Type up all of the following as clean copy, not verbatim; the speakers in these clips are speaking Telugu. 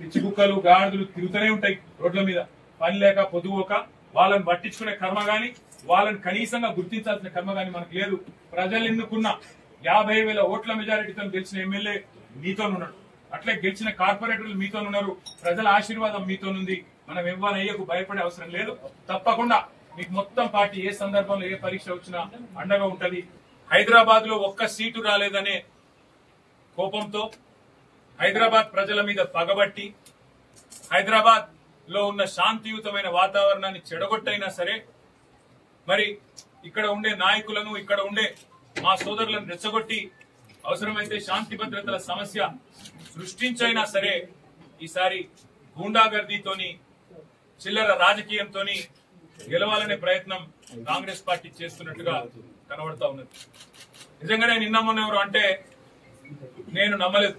పిచ్చి కుక్కలు గాడిదలు తిరుగుతూనే ఉంటాయి రోడ్ల మీద, పని లేక పొద్దుపోక. వాళ్ళని పట్టించుకునే కర్మ గాని, వాళ్ళని కనీసంగా గుర్తించాల్సిన కర్మ గాని మనకు లేదు. ప్రజలు ఎన్నుకున్న 50,000 ఓట్ల మెజారిటీతో గెలిచిన ఎమ్మెల్యే మీతోనున్నాడు, అట్లే గెలిచిన కార్పొరేటర్లు మీతోనున్నారు, ప్రజల ఆశీర్వాదం మీతోనుంది. మనం ఇవ్వాలయ్యకు భయపడే అవసరం లేదు. తప్పకుండా మీకు మొత్తం పార్టీ ఏ సందర్భంలో ఏ పరీక్ష వచ్చినా అండగా ఉంటది. హైదరాబాద్ లో ఒక్క సీటు రాలేదనే కోపంతో, హైదరాబాద్ ప్రజల మీద పగబట్టి, హైదరాబాద్ లో ఉన్న శాంతియుతమైన వాతావరణాన్ని చెడగొట్టైనా సరే, మరి ఇక్కడ ఉండే నాయకులను, ఇక్కడ ఉండే మా సోదరులను రెచ్చగొట్టి అవసరమైతే శాంతి భద్రతల సమస్య సృష్టించైనా సరే ఈసారి గూండాగర్దీతోని, చిల్లర రాజకీయంతోని గెలవాలనే ప్రయత్నం కాంగ్రెస్ పార్టీ చేస్తున్నట్టుగా కనబడతా ఉన్నది. నిజంగానే నిన్న మొన్న ఎవరు అంటే నేను నమ్మలేదు.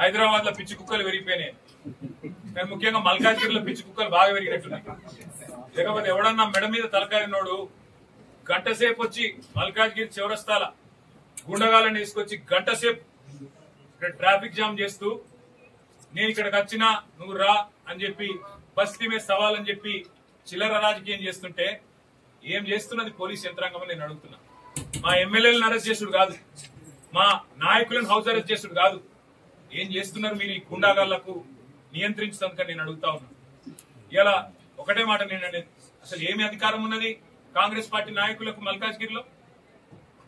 హైదరాబాద్ లో పిచ్చి కుక్కలు విరిగిపోయినాయి, కానీ ముఖ్యంగా మల్కాజ్గిరిలో పిచ్చి కుక్కలు బాగా విరిగినట్టున్నాయి. లేకపోతే ఎవడన్నా మెడ మీద తలకాయనోడు గంట సేపు వచ్చి మల్కాజ్గిరి చివరస్తాల గుండగాలను తీసుకొచ్చి గంట సేపు ఇక్కడ ట్రాఫిక్ జామ్ చేస్తూ, నేను ఇక్కడికి వచ్చినా నువ్వు రా అని చెప్పి, బస్తీ మీద సవాల్ అని చెప్పి చిల్లర రాజకీయం చేస్తుంటే ఏం చేస్తున్నది పోలీస్ యంత్రాంగం అని నేను అడుగుతున్నా. మా ఎమ్మెల్యేలను అరెస్ట్ చేసుడు కాదు, మా నాయకులను హౌస్ అరెస్ట్ చేసుడు కాదు, ఏం చేస్తున్నారు మీరు ఈ గుండాగాళ్లకు నియంత్రించడానికి నేను అడుగుతా ఉన్నా. ఇలా ఒకటే మాట నేను అనేది, అసలు ఏమి అధికారం ఉన్నది కాంగ్రెస్ పార్టీ నాయకులకు మల్కాజ్గిరిలో?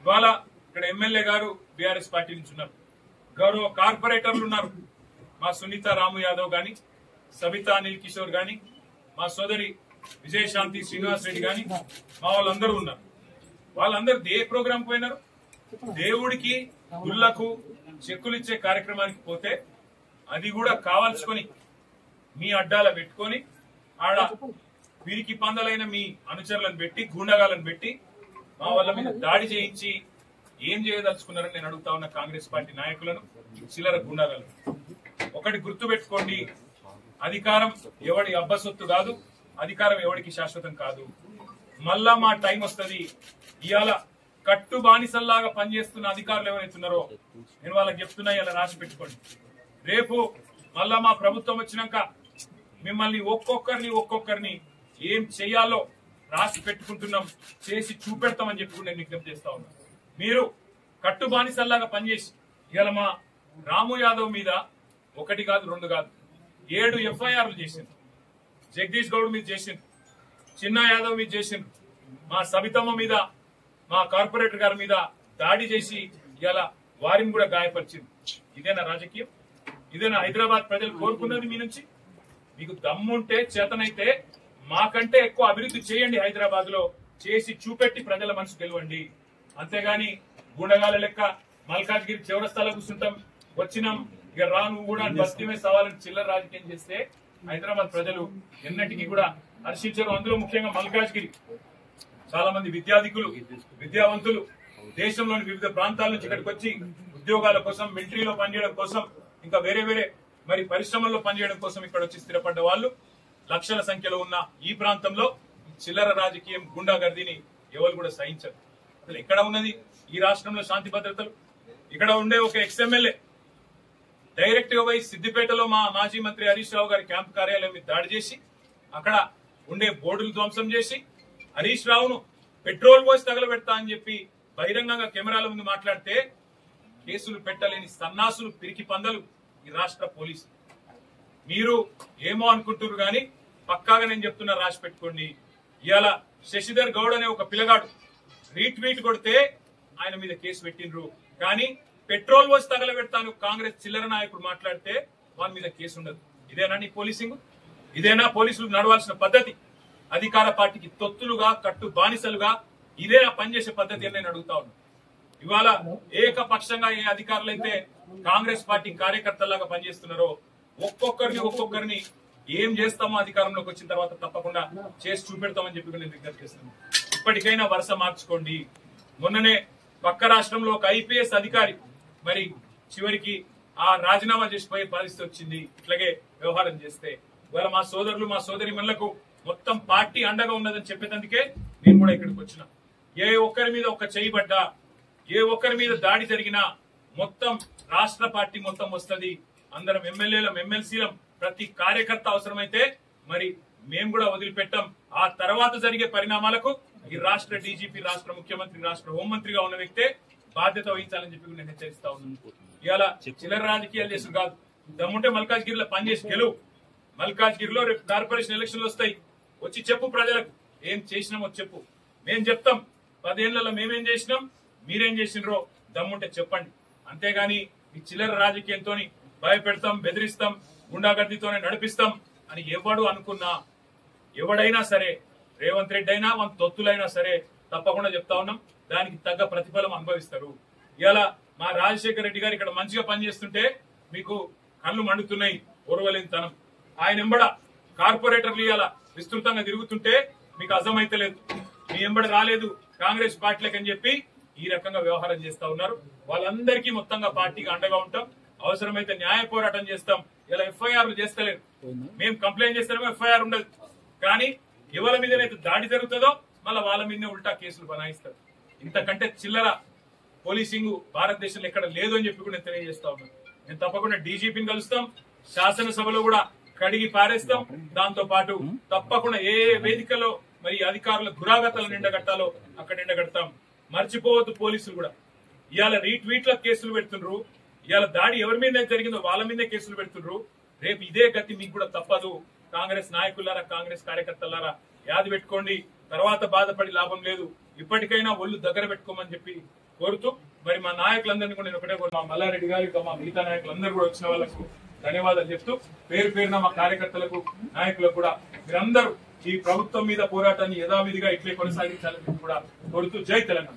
ఇవాళ ఇక్కడ ఎమ్మెల్యే గారు బీఆర్ఎస్ పార్టీ నుంచి ఉన్నారు, గౌరవ కార్పొరేటర్లు ఉన్నారు, మా సునీత రాము యాదవ్ గాని, సబితా అనిల్ కిషోర్ గాని, మా సోదరి విజయశాంతి శ్రీనివాస్ రెడ్డి గాని, మా వాళ్ళందరూ ఉన్నారు. వాళ్ళందరూ ఏ ప్రోగ్రాం పోయినారు? దేవుడికి గుళ్లకు చెక్కులు ఇచ్చే కార్యక్రమానికి పోతే, అది కూడా కావాల్సుకొని మీ అడ్డాల పెట్టుకొని ఆడ వీరికి పందలైన మీ అనుచరులను పెట్టి, గూండగాలను పెట్టి మా వాళ్ళ మీద దాడి చేయించి ఏం చేయదలుచుకున్నారని నేను అడుగుతా ఉన్న కాంగ్రెస్ పార్టీ నాయకులను, చిల్లర గూండాగాలను. ఒకటి గుర్తు పెట్టుకోండి, అధికారం ఎవడి అబ్బసొత్తు కాదు, అధికారం ఎవడికి శాశ్వతం కాదు. మళ్ళా మా టైం వస్తుంది. ఇవాళ కట్టు బానిసల్లాగా పనిచేస్తున్న అధికారులు ఎవరైతున్నారో నేను వాళ్ళకి చెప్తున్నా, ఇలా రాసి పెట్టుకోండి. రేపు మళ్ళా మా ప్రభుత్వం వచ్చినాక మిమ్మల్ని ఒక్కొక్కరిని ఏం చెయ్యాలో రాసి పెట్టుకుంటున్నాం, చేసి చూపెడతామని చెప్పి నేను విజ్ఞప్తి చేస్తా ఉన్నా. మీరు కట్టు బానిసల్లాగా పనిచేసి ఇవాళ మా రాము యాదవ్ మీద 1 కాదు 2 కాదు 7 ఎఫ్ఐఆర్లు చేసిండ్రు. జగదీష్ గౌడ్ మీద చేసిండ్రు, చిన్న యాదవ్ మీద చేసిండ్రు, మా సబితమ్మ మీద, మా కార్పొరేటర్ గారి మీద దాడి చేసి ఇలా వారిని కూడా గాయపరిచింది. ఇదేనా రాజకీయం? ఇదేనా హైదరాబాద్ ప్రజలు కోరుకున్నది మీ నుంచి? మీకు దమ్ముంటే, చేతనైతే మాకంటే ఎక్కువ అభివృద్ధి చేయండి, హైదరాబాద్ లో చేసి చూపెట్టి ప్రజల మనసు గెలవండి. అంతేగాని గుండగాల లెక్క మల్కాజ్గిరి చివరస్తాలో కూర్చుంటాం, వచ్చినాం ఇక రాను కూడా బస్తీ మీద సవాలని చిల్లర రాజకీయం చేస్తే హైదరాబాద్ ప్రజలు ఎన్నటికీ కూడా హర్షించరు. అందులో ముఖ్యంగా మల్కాజ్గిరి చాలా మంది విద్యాధికులు, విద్యావంతులు దేశంలోని వివిధ ప్రాంతాల నుంచి ఇక్కడికి వచ్చి ఉద్యోగాల కోసం, మిలిటరీలో పనిచేయడం కోసం, ఇంకా వేరే మరి పరిశ్రమల్లో పనిచేయడం కోసం ఇక్కడ వచ్చి స్థిరపడ్డ వాళ్ళు లక్షల సంఖ్యలో ఉన్న ఈ ప్రాంతంలో చిల్లర రాజకీయం, గుండాగర్దీని ఎవరు కూడా సహించరు. అసలు ఎక్కడ ఉన్నది ఈ రాష్ట్రంలో శాంతి భద్రతలు? ఇక్కడ ఉండే ఒక ఎక్స్ఎమ్మెల్యే డైరెక్ట్ గా పోయి సిద్దిపేటలో మా మాజీ మంత్రి హరీష్ రావు గారి క్యాంప్ కార్యాలయం మీద దాడి చేసి, అక్కడ ఉండే బోర్డులు ధ్వంసం చేసి, హరీష్ రావును పెట్రోల్ పోసి తగలబెడతా అని చెప్పి బహిరంగంగా కెమెరాల ముందు మాట్లాడితే కేసులు పెట్టలేని సన్నాసులు, పిరికి పందలు ఈ రాష్ట్ర పోలీసు. మీరు ఏమో అనుకుంటున్నారు గాని పక్కాగా నేను చెప్తున్నా, రాసి పెట్టుకోండి. ఇవాళ శశిధర్ గౌడ్ అనే ఒక పిల్లగాడు రీట్వీట్ కొడితే ఆయన మీద కేసు పెట్టిండ్రు, కానీ పెట్రోల్ పోసి తగలబెడతాను కాంగ్రెస్ చిల్లర నాయకుడు మాట్లాడితే వాళ్ళ మీద కేసు ఉండదు. ఇదేనా నీ పోలీసింగ్? ఇదేనా పోలీసులు నడవాల్సిన పద్ధతి? అధికార పార్టీకి తొత్తులుగా, కట్టు బానిసలుగా ఇదేనా పనిచేసే పద్ధతి అని నేను అడుగుతా ఉన్నా. ఇవాళ ఏకపక్షంగా ఏ అధికారులు అయితే కాంగ్రెస్ పార్టీ కార్యకర్తలాగా పనిచేస్తున్నారో ఒక్కొక్కరిని ఏం చేస్తామో అధికారంలోకి వచ్చిన తర్వాత తప్పకుండా చేసి చూపెడతామని చెప్పి నేను విజ్ఞప్తి చేస్తున్నాను. ఇప్పటికైనా వరుస మార్చుకోండి. మొన్ననే పక్క రాష్ట్రంలో ఒక ఐపీఎస్ అధికారి మరి చివరికి ఆ రాజీనామా చేసిపోయే పరిస్థితి వచ్చింది. ఇట్లాగే వ్యవహారం చేస్తే ఇవాళ మా సోదరులు, మా సోదరి మనులకు మొత్తం పార్టీ అండగా ఉన్నదని చెప్పేందుకే నేను కూడా ఇక్కడికి వచ్చిన. ఏ ఒక్కరి మీద ఒక చెయ్యి పడ్డా, ఏ ఒక్కరి మీద దాడి జరిగినా మొత్తం రాష్ట్ర పార్టీ మొత్తం వస్తుంది. అందరం ఎమ్మెల్యేలం ఎమ్మెల్సీలం ప్రతి కార్యకర్త అవసరమైతే మరి మేము కూడా వదిలిపెట్టాం. ఆ తర్వాత జరిగే పరిణామాలకు ఈ రాష్ట్ర డీజీపీ, రాష్ట్ర ముఖ్యమంత్రి, రాష్ట్ర హోంమంత్రిగా ఉన్న వ్యక్తే బాధ్యత వహించాలని చెప్పి నేను హెచ్చరిస్తా ఉన్నాను. ఇవాళ చిల్లర రాజకీయాలు చేసి కాదు, దమ్ముంటే మల్కాజ్గిరిలో పనిచేసి గెలువు. మల్కాజ్గిరిలో రేపు కార్పొరేషన్ ఎలక్షన్లు వస్తాయి, వచ్చి చెప్పు ప్రజలకు ఏం చేసినామో చెప్పు. మేం చెప్తాం 10 ఏళ్లలో మేమేం చేసినాం, మీరేం చేసినరో దమ్ముంటే చెప్పండి. అంతేగాని ఈ చిల్లర రాజకీయంతో భయపెడతాం, బెదిరిస్తాం, గుండాగర్దితోనే నడిపిస్తాం అని ఎవడు అనుకున్నా, ఎవడైనా సరే, రేవంత్ రెడ్డి అయినా మన తొత్తులైనా సరే తప్పకుండా చెప్తా ఉన్నాం, దానికి తగ్గ ప్రతిఫలం అనుభవిస్తారు. ఇలా మా రాజశేఖర రెడ్డి గారు ఇక్కడ మంచిగా పనిచేస్తుంటే మీకు కళ్ళు మండుతున్నాయి, ఓర్వలేనితనం. ఆయన ఎంబడ కార్పొరేటర్లు ఇవాళ విస్తృతంగా తిరుగుతుంటే మీకు అర్థమైతలేదు. మీ ఎంబడ రాలేదు కాంగ్రెస్ పార్టీలకు అని చెప్పి ఈ రకంగా వ్యవహారం చేస్తా ఉన్నారు. వాళ్ళందరికీ మొత్తంగా పార్టీగా అండగా ఉంటాం, అవసరమైతే న్యాయ పోరాటం చేస్తాం. ఇలా ఎఫ్ఐఆర్లు చేస్తలేరు, మేము కంప్లైంట్ చేస్తామో ఎఫ్ఐఆర్ ఉండదు. కానీ ఎవరి మీదనైతే దాడి జరుగుతుందో మళ్ళీ వాళ్ళ మీదనే ఉల్టా కేసులు బనాయిస్తారు. ఇంతకంటే చిల్లర పోలీసింగ్ భారతదేశంలో ఎక్కడ లేదు అని చెప్పి కూడా నేను తెలియజేస్తా ఉన్నాను. నేను తప్పకుండా డీజీపీని కలుస్తాం, శాసనసభలో కూడా కడిగి పారేస్తాం. దాంతో పాటు తప్పకుండా ఏ వేదికలో మరి అధికారుల దురాగతాలను ఎండగట్టాలో అక్కడ ఎండగడతాం. మర్చిపోవద్దు, పోలీసులు కూడా ఇవాళ రీట్వీట్ల కేసులు పెడుతుండ్రు, ఇవాళ దాడి ఎవరి మీద జరిగిందో వాళ్ళ మీదే కేసులు పెడుతుండ్రు. రేపు ఇదే గతి మీకు కూడా తప్పదు. కాంగ్రెస్ నాయకులారా, కాంగ్రెస్ కార్యకర్తలారా యాది పెట్టుకోండి, తర్వాత బాధపడి లాభం లేదు. ఇప్పటికైనా ఒళ్ళు దగ్గర పెట్టుకోమని చెప్పి కోరుతూ మరి మా నాయకులందరినీ కూడా నేను ఒకటే మా మల్లారెడ్డి గారు ఇంకా మా మిగతా నాయకులందరూ కూడా వచ్చిన వాళ్ళకు ధన్యవాదాలు చెప్తూ పేరు పేరున మా కార్యకర్తలకు, నాయకులకు కూడా మీరందరూ ఈ ప్రభుత్వం మీద పోరాటాన్ని యథావిధిగా ఇట్లే కొనసాగించాలని కూడా కోరుతూ జై తెలంగాణ.